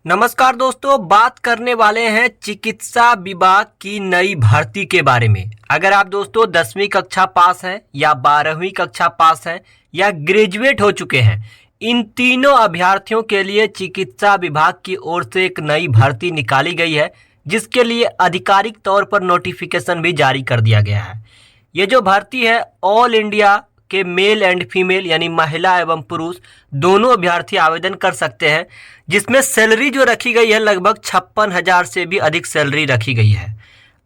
नमस्कार दोस्तों, बात करने वाले हैं चिकित्सा विभाग की नई भर्ती के बारे में। अगर आप दोस्तों 10वीं कक्षा पास हैं या 12वीं कक्षा पास हैं या ग्रेजुएट हो चुके हैं, इन तीनों अभ्यर्थियों के लिए चिकित्सा विभाग की ओर से एक नई भर्ती निकाली गई है, जिसके लिए आधिकारिक तौर पर नोटिफिकेशन भी जारी कर दिया गया है। ये जो भर्ती है ऑल इंडिया के मेल एंड फीमेल यानी महिला एवं पुरुष दोनों अभ्यर्थी आवेदन कर सकते हैं, जिसमें सैलरी जो रखी गई है लगभग 56,000 से भी अधिक सैलरी रखी गई है।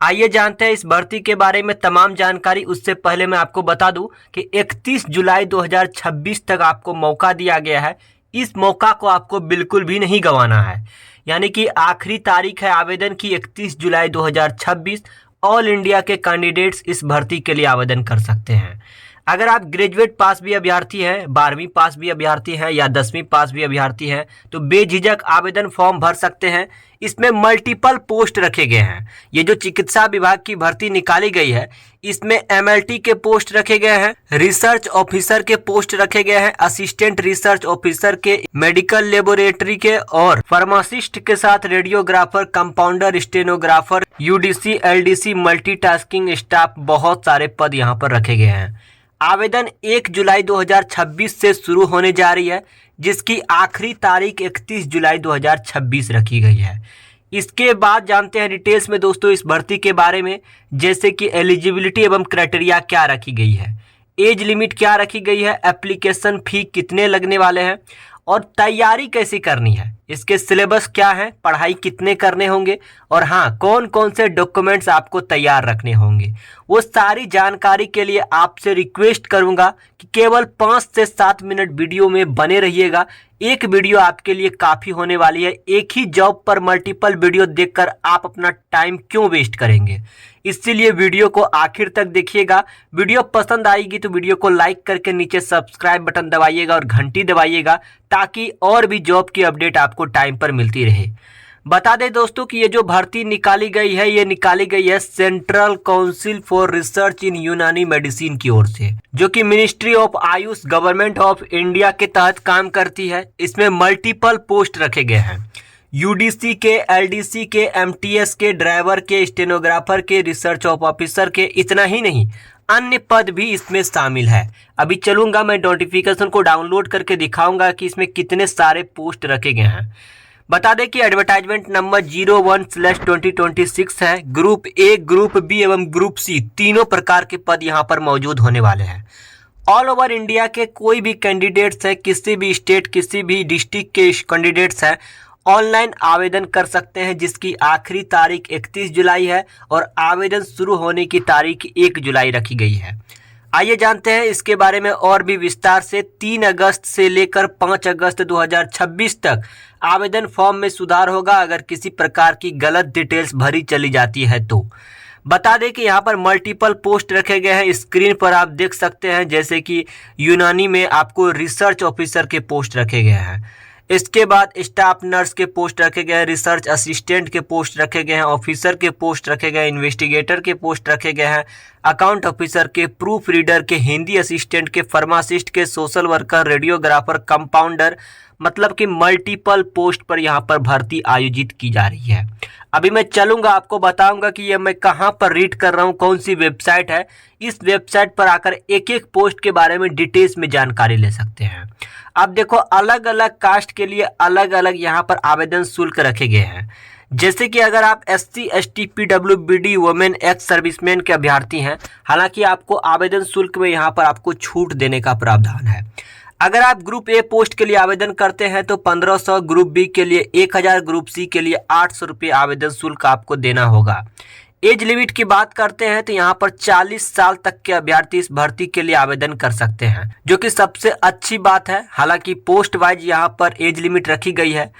आइए जानते हैं इस भर्ती के बारे में तमाम जानकारी। उससे पहले मैं आपको बता दूं कि 31 जुलाई 2026 तक आपको मौका दिया गया है। इस मौका को आपको बिल्कुल भी नहीं गंवाना है, यानी कि आखिरी तारीख है आवेदन की 31 जुलाई 2026। ऑल इंडिया के कैंडिडेट्स इस भर्ती के लिए आवेदन कर सकते हैं। अगर आप ग्रेजुएट पास भी अभ्यर्थी हैं, 12वीं पास भी अभ्यर्थी हैं या 10वीं पास भी अभ्यर्थी हैं तो बेझिझक आवेदन फॉर्म भर सकते हैं। इसमें मल्टीपल पोस्ट रखे गए हैं। ये जो चिकित्सा विभाग की भर्ती निकाली गई है, इसमें एमएलटी के पोस्ट रखे गए हैं, रिसर्च ऑफिसर के पोस्ट रखे गए हैं, असिस्टेंट रिसर्च ऑफिसर के, मेडिकल लेबोरेटरी के और फार्मासिस्ट के साथ radiographer, compounder, stenographer, UDC, LDC, multitasking staff, बहुत सारे पद यहाँ पर रखे गए हैं। आवेदन 1 जुलाई 2026 से शुरू होने जा रही है, जिसकी आखिरी तारीख 31 जुलाई 2026 रखी गई है। इसके बाद जानते हैं डिटेल्स में दोस्तों इस भर्ती के बारे में, जैसे कि एलिजिबिलिटी एवं क्राइटेरिया क्या रखी गई है, एज लिमिट क्या रखी गई है, एप्लीकेशन फी कितने लगने वाले हैं और तैयारी कैसे करनी है, इसके सिलेबस क्या है, पढ़ाई कितने करने होंगे और हाँ कौन कौन से डॉक्यूमेंट्स आपको तैयार रखने होंगे, वो सारी जानकारी के लिए आपसे रिक्वेस्ट करूंगा कि केवल 5 से 7 मिनट वीडियो में बने रहिएगा। एक वीडियो आपके लिए काफ़ी होने वाली है। एक ही जॉब पर मल्टीपल वीडियो देखकर आप अपना टाइम क्यों वेस्ट करेंगे, इसीलिए वीडियो को आखिर तक देखिएगा। वीडियो पसंद आएगी तो वीडियो को लाइक करके नीचे सब्सक्राइब बटन दबाइएगा और घंटी दबाइएगा, ताकि और भी जॉब की अपडेट आपको टाइम पर मिलती रहे। बता दें दोस्तों कि ये जो भर्ती निकाली गई है, ये निकाली गई है सेंट्रल काउंसिल फॉर रिसर्च इन यूनानी मेडिसिन की ओर से, जो कि ministry of Ayush government of India के तहत काम करती है। इसमें मल्टीपल पोस्ट रखे गए हैं, यूडीसी के, एलडीसी के, एमटीएस के, ड्राइवर के, स्टेनोग्राफर के, रिसर्च ऑफिसर के। इतना ही नहीं, अन्य पद भी इसमें शामिल है। अभी चलूंगा मैं नोटिफिकेशन को डाउनलोड करके दिखाऊंगा कि इसमें कितने सारे पोस्ट रखे गए हैं। बता दें कि एडवर्टाइजमेंट नंबर 01/2026 है। ग्रुप ए, ग्रुप बी एवं ग्रुप सी तीनों प्रकार के पद यहाँ पर मौजूद होने वाले हैं। ऑल ओवर इंडिया के कोई भी कैंडिडेट्स हैं, किसी भी स्टेट, किसी भी डिस्ट्रिक्ट के कैंडिडेट्स हैं, ऑनलाइन आवेदन कर सकते हैं, जिसकी आखिरी तारीख 31 जुलाई है और आवेदन शुरू होने की तारीख 1 जुलाई रखी गई है। आइए जानते हैं इसके बारे में और भी विस्तार से। 3 अगस्त से लेकर 5 अगस्त 2026 तक आवेदन फॉर्म में सुधार होगा अगर किसी प्रकार की गलत डिटेल्स भरी चली जाती है तो। बता दें कि यहाँ पर मल्टीपल पोस्ट रखे गए हैं, स्क्रीन पर आप देख सकते हैं, जैसे कि यूनानी में आपको रिसर्च ऑफिसर के पोस्ट रखे गए हैं। इसके बाद स्टाफ नर्स के पोस्ट रखे गए हैं, रिसर्च असिस्टेंट के पोस्ट रखे गए हैं, ऑफिसर के पोस्ट रखे गए हैं, इन्वेस्टिगेटर के पोस्ट रखे गए हैं, अकाउंट ऑफिसर के, प्रूफ रीडर के, हिंदी असिस्टेंट के, फार्मासिस्ट के, सोशल वर्कर, रेडियोग्राफर, कंपाउंडर, मतलब कि मल्टीपल पोस्ट पर यहाँ पर भर्ती आयोजित की जा रही है। अभी मैं चलूंगा, आपको बताऊंगा कि ये मैं कहाँ पर रीड कर रहा हूँ, कौन सी वेबसाइट है। इस वेबसाइट पर आकर एक एक पोस्ट के बारे में डिटेल्स में जानकारी ले सकते हैं। अब देखो, अलग अलग कास्ट के लिए अलग अलग यहाँ पर आवेदन शुल्क रखे गए हैं। जैसे कि अगर आप SC, ST, PWBD, women, ex serviceman के अभ्यर्थी हैं, हालांकि आपको आवेदन शुल्क में यहाँ पर आपको छूट देने का प्रावधान है। अगर आप ग्रुप ए पोस्ट के लिए आवेदन करते हैं तो 1500, ग्रुप बी के लिए 1000, ग्रुप सी के लिए 800 रुपये आवेदन शुल्क आपको देना होगा। एज लिमिट की बात करते हैं तो यहाँ पर 40 साल तक के अभ्यर्थी इस भर्ती के लिए आवेदन कर सकते हैं, जो कि सबसे अच्छी बात है। हालांकि पोस्ट वाइज यहाँ पर एज लिमिट रखी गई है।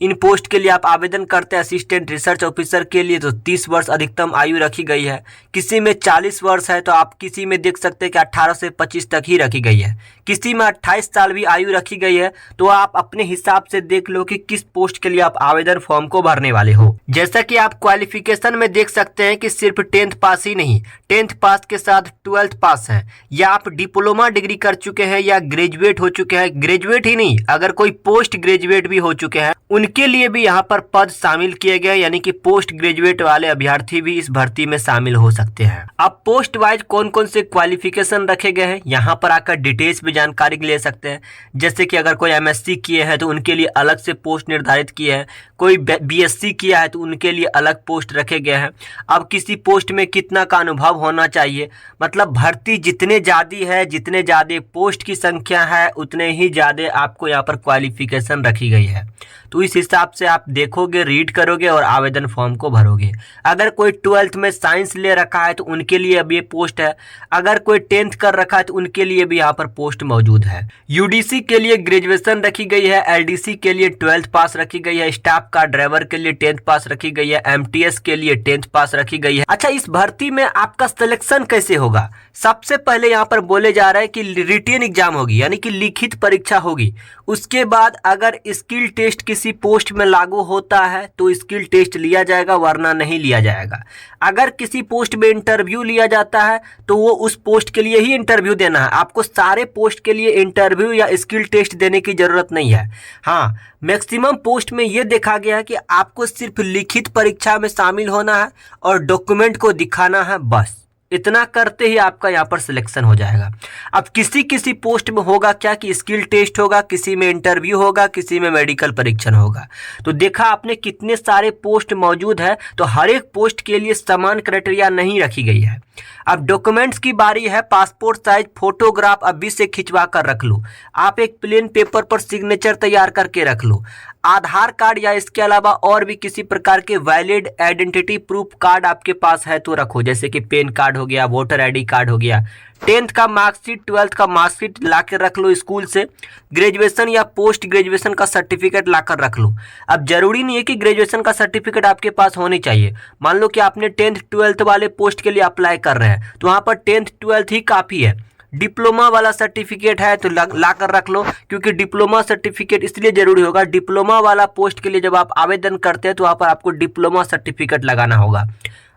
इन पोस्ट के लिए आप आवेदन करते हैं असिस्टेंट रिसर्च ऑफिसर के लिए तो 30 वर्ष अधिकतम आयु रखी गई है। किसी में 40 वर्ष है तो आप किसी में देख सकते हैं कि 18 से 25 तक ही रखी गई है। किसी में 28 साल भी आयु रखी गई है, तो आप अपने हिसाब से देख लो कि किस पोस्ट के लिए आप आवेदन फॉर्म को भरने वाले हो। जैसा कि आप क्वालिफिकेशन में देख सकते हैं कि सिर्फ 10th पास ही नहीं, 10th पास के साथ 12th पास है, या आप डिप्लोमा डिग्री कर चुके हैं या ग्रेजुएट हो चुके हैं। ग्रेजुएट ही नहीं, अगर कोई पोस्ट ग्रेजुएट भी हो चुके हैं उनके लिए भी यहाँ पर पद शामिल किए गए, यानी कि पोस्ट ग्रेजुएट वाले अभ्यर्थी भी इस भर्ती में शामिल हो सकते हैं। अब पोस्ट वाइज कौन कौन से क्वालिफिकेशन रखे गए हैं, यहाँ पर आकर डिटेल्स भी जानकारी ले सकते हैं। जैसे कि अगर कोई MSc किए हैं तो उनके लिए अलग से पोस्ट निर्धारित किए हैं, कोई BSc किया है तो उनके लिए अलग पोस्ट रखे गए हैं। अब किसी पोस्ट में कितना का अनुभव होना चाहिए, मतलब भर्ती जितने ज़्यादा है, जितने ज़्यादा पोस्ट की संख्या है उतने ही ज़्यादा आपको यहाँ पर क्वालिफिकेशन रखी गई है। तो इस हिसाब से आप देखोगे, रीड करोगे और आवेदन फॉर्म को भरोगे। अगर कोई 12th में साइंस ले रखा है तो उनके लिए अब ये पोस्ट है, अगर कोई 10th कर रखा है तो उनके लिए भी यहाँ पर पोस्ट मौजूद है। UDC के लिए ग्रेजुएशन रखी गई है, LDC के लिए 12th पास रखी गई है, स्टाफ कार ड्राइवर के लिए 10th पास रखी गई है, MTS के लिए 10th पास रखी गई है। अच्छा, इस भर्ती में आपका सिलेक्शन कैसे होगा? सबसे पहले यहाँ पर बोले जा रहा है कि रिटेन एग्जाम होगी, यानी कि लिखित परीक्षा होगी। उसके बाद अगर स्किल टेस्ट किसी पोस्ट में लागू होता है तो स्किल टेस्ट लिया जाएगा, वरना नहीं लिया जाएगा। अगर किसी पोस्ट में इंटरव्यू लिया जाता है तो वो उस पोस्ट के लिए ही इंटरव्यू देना है, आपको सारे पोस्ट के लिए इंटरव्यू या स्किल टेस्ट देने की जरूरत नहीं है। हाँ, मैक्सिमम पोस्ट में ये देखा गया है कि आपको सिर्फ लिखित परीक्षा में शामिल होना है और डॉक्यूमेंट को दिखाना है, बस इतना करते ही आपका यहाँ पर सिलेक्शन हो जाएगा। अब किसी किसी पोस्ट में होगा क्या कि स्किल टेस्ट होगा, किसी में इंटरव्यू होगा, किसी में मेडिकल परीक्षण होगा। तो देखा आपने कितने सारे पोस्ट मौजूद है, तो हर एक पोस्ट के लिए समान क्राइटेरिया नहीं रखी गई है। अब डॉक्यूमेंट्स की बारी है। पासपोर्ट साइज फोटोग्राफ अभी से खिंचवा कर रख लो, आप एक प्लेन पेपर पर सिग्नेचर तैयार करके रख लो। आधार कार्ड या इसके अलावा और भी किसी प्रकार के वैलिड आइडेंटिटी प्रूफ कार्ड आपके पास है तो रखो, जैसे कि पैन कार्ड हो गया, वोटर ID कार्ड हो गया। 10th का मार्कशीट, 12th का मार्कशीट ला कर रख लो स्कूल से। ग्रेजुएशन या पोस्ट ग्रेजुएशन का सर्टिफिकेट ला कर रख लो। अब जरूरी नहीं है कि ग्रेजुएशन का सर्टिफिकेट आपके पास होनी चाहिए। मान लो कि आपने 10th 12th वाले पोस्ट के लिए अप्लाई कर रहे हैं, तो वहाँ पर 10th 12th ही काफ़ी है। डिप्लोमा वाला सर्टिफिकेट है तो ला कर रख लो, क्योंकि डिप्लोमा सर्टिफिकेट इसलिए जरूरी होगा, डिप्लोमा वाला पोस्ट के लिए जब आप आवेदन करते हैं तो वहाँ पर आपको डिप्लोमा सर्टिफिकेट लगाना होगा।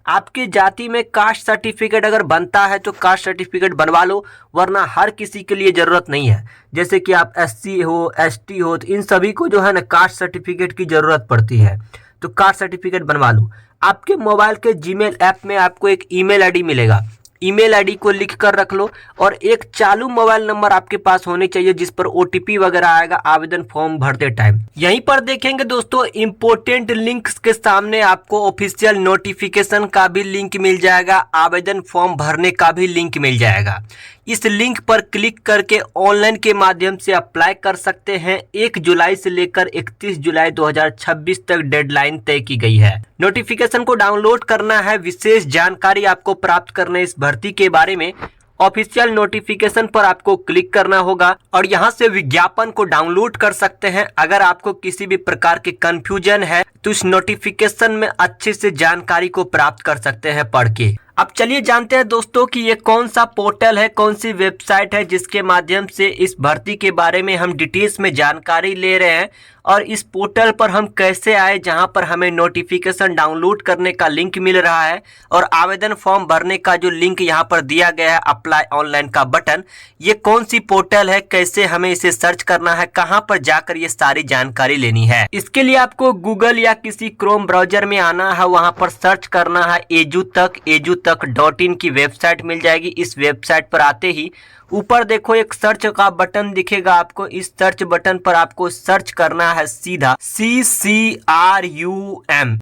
आपकी जाति में कास्ट सर्टिफिकेट अगर बनता है तो कास्ट सर्टिफिकेट बनवा लो, वरना हर किसी के लिए ज़रूरत नहीं है। जैसे कि आप SC हो, ST हो, तो इन सभी को जो है ना कास्ट सर्टिफिकेट की ज़रूरत पड़ती है, तो कास्ट सर्टिफिकेट बनवा लो। आपके मोबाइल के Gmail ऐप में आपको एक ईमेल ID मिलेगा, ईमेल ID को लिख कर रख लो, और एक चालू मोबाइल नंबर आपके पास होने चाहिए जिस पर OTP वगैरह आएगा आवेदन फॉर्म भरते टाइम। यहीं पर देखेंगे दोस्तों, इंपोर्टेंट लिंक्स के सामने आपको ऑफिशियल नोटिफिकेशन का भी लिंक मिल जाएगा, आवेदन फॉर्म भरने का भी लिंक मिल जाएगा। इस लिंक पर क्लिक करके ऑनलाइन के माध्यम से अप्लाई कर सकते हैं। 1 जुलाई से लेकर 31 जुलाई 2026 तक डेडलाइन तय की गई है। नोटिफिकेशन को डाउनलोड करना है, विशेष जानकारी आपको प्राप्त करना है इस भर्ती के बारे में। ऑफिशियल नोटिफिकेशन पर आपको क्लिक करना होगा और यहां से विज्ञापन को डाउनलोड कर सकते हैं। अगर आपको किसी भी प्रकार के कंफ्यूजन है तो इस नोटिफिकेशन में अच्छे से जानकारी को प्राप्त कर सकते हैं पढ़ के। अब चलिए जानते हैं दोस्तों कि ये कौन सा पोर्टल है, कौन सी वेबसाइट है जिसके माध्यम से इस भर्ती के बारे में हम डिटेल्स में जानकारी ले रहे हैं, और इस पोर्टल पर हम कैसे आए जहां पर हमें नोटिफिकेशन डाउनलोड करने का लिंक मिल रहा है और आवेदन फॉर्म भरने का जो लिंक यहां पर दिया गया है अप्लाई ऑनलाइन का बटन। ये कौन सी पोर्टल है, कैसे हमें इसे सर्च करना है, कहां पर जाकर ये सारी जानकारी लेनी है। इसके लिए आपको गूगल या किसी क्रोम ब्राउजर में आना है, वहां पर सर्च करना है edutech.in की वेबसाइट मिल जाएगी। इस वेबसाइट पर आते ही ऊपर देखो एक सर्च का बटन दिखेगा आपको, इस सर्च बटन पर आपको सर्च करना है सीधा CCRUM।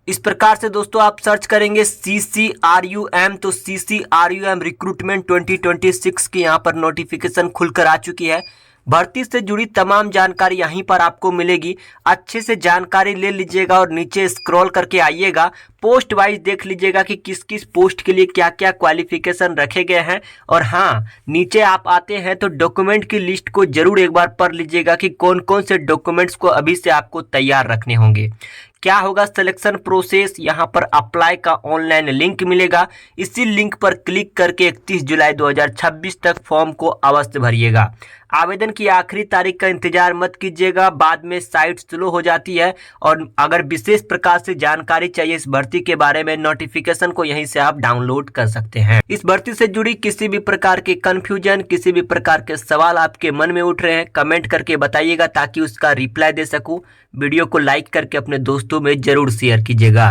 इस प्रकार से दोस्तों आप सर्च करेंगे CCRUM तो CCRUM रिक्रूटमेंट 2026 की यहाँ पर नोटिफिकेशन खुलकर आ चुकी है। भर्ती से जुड़ी तमाम जानकारी यहीं पर आपको मिलेगी। अच्छे से जानकारी ले लीजिएगा और नीचे स्क्रॉल करके आइएगा, पोस्ट वाइज देख लीजिएगा कि किस किस पोस्ट के लिए क्या क्या क्वालिफिकेशन रखे गए हैं। और हाँ, नीचे आप आते हैं तो डॉक्यूमेंट की लिस्ट को जरूर एक बार पढ़ लीजिएगा कि कौन कौन से डॉक्यूमेंट्स को अभी से आपको तैयार रखने होंगे। क्या होगा सिलेक्शन प्रोसेस, यहाँ पर अप्लाई का ऑनलाइन लिंक मिलेगा, इसी लिंक पर क्लिक करके 31 जुलाई 2026 तक फॉर्म को अवश्य भरिएगा। आवेदन की आखिरी तारीख का इंतजार मत कीजिएगा, बाद में साइट स्लो हो जाती है। और अगर विशेष प्रकार से जानकारी चाहिए इस भर्ती के बारे में, नोटिफिकेशन को यहीं से आप डाउनलोड कर सकते हैं। इस भर्ती से जुड़ी किसी भी प्रकार के कंफ्यूजन, किसी भी प्रकार के सवाल आपके मन में उठ रहे हैं, कमेंट करके बताइएगा ताकि उसका रिप्लाई दे सकूं। वीडियो को लाइक करके अपने दोस्तों में जरूर शेयर कीजिएगा।